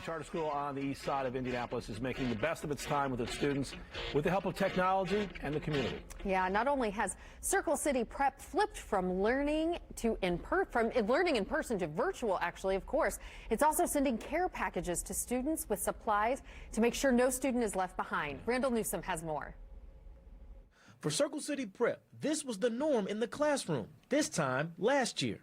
charter school on the east side of Indianapolis is making the best of its time with its students with the help of technology and the community. Yeah, not only has Circle City Prep flipped from learning in person to virtual, actually, of course, it's also sending care packages to students with supplies to make sure no student is left behind. Randall Newsom has more. For Circle City Prep, this was the norm in the classroom, this time last year.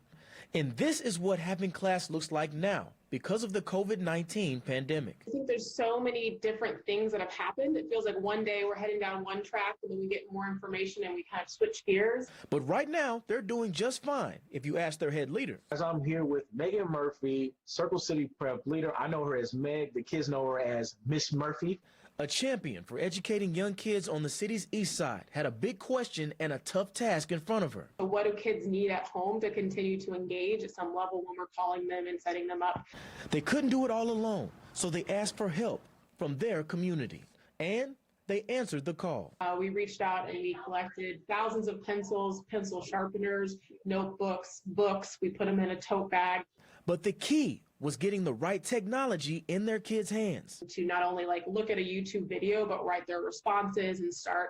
And this is what having class looks like now because of the COVID-19 pandemic. I think there's so many different things that have happened. It feels like one day we're heading down one track and then we get more information and we kind of switch gears. But right now, they're doing just fine if you ask their head leader. As I'm here with Megan Murphy, Circle City Prep leader. I know her as Meg. The kids know her as Miss Murphy. A champion for educating young kids on the city's east side had a big question and a tough task in front of her. So what do kids need at home to continue to engage at some level when we're calling them and setting them up? They couldn't do it all alone, so they asked for help from their community. And they answered the call. We reached out and we collected thousands of pencils, pencil sharpeners, notebooks, books. We put them in a tote bag. But the key was getting the right technology in their kids' hands. To not only look at a YouTube video, but write their responses and start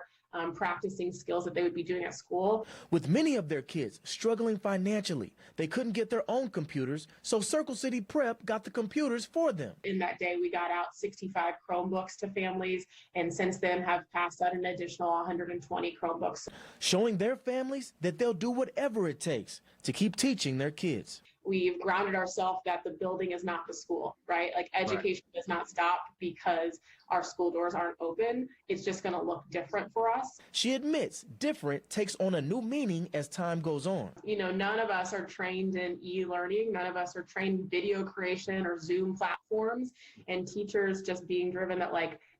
practicing skills that they would be doing at school. With many of their kids struggling financially, they couldn't get their own computers, so Circle City Prep got the computers for them. In that day, we got out 65 Chromebooks to families, and since then have passed out an additional 120 Chromebooks. Showing their families that they'll do whatever it takes to keep teaching their kids. We've grounded ourselves that the building is not the school, right? Education does not stop because our school doors aren't open. It's just going to look different for us. She admits different takes on a new meaning as time goes on. You know, none of us are trained in e-learning. None of us are trained in video creation or Zoom platforms, and teachers just being driven that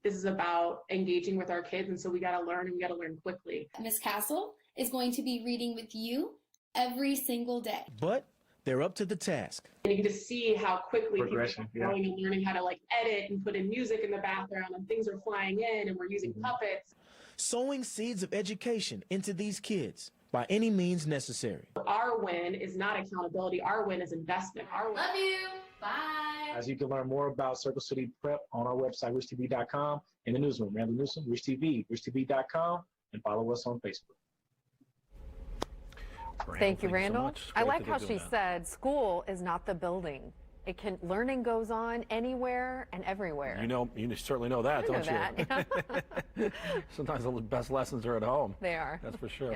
this is about engaging with our kids. And so we got to learn, and we got to learn quickly. Miss Castle is going to be reading with you every single day. But they're up to the task. And you can just see how quickly people are growing and learning how to edit and put in music in the background, and things are flying in, and we're using puppets. Sowing seeds of education into these kids by any means necessary. Our win is not accountability. Our win is investment. Our win. Love you. Bye. As you can learn more about Circle City Prep on our website, RichTV.com, in the newsroom, Randall Newsom, Rich TV, RichTV.com, and follow us on Facebook. Thank you, Randall. So I like how she said school is not the building. Learning goes on anywhere and everywhere. You certainly know that, don't you? That. Sometimes the best lessons are at home. They are. That's for sure.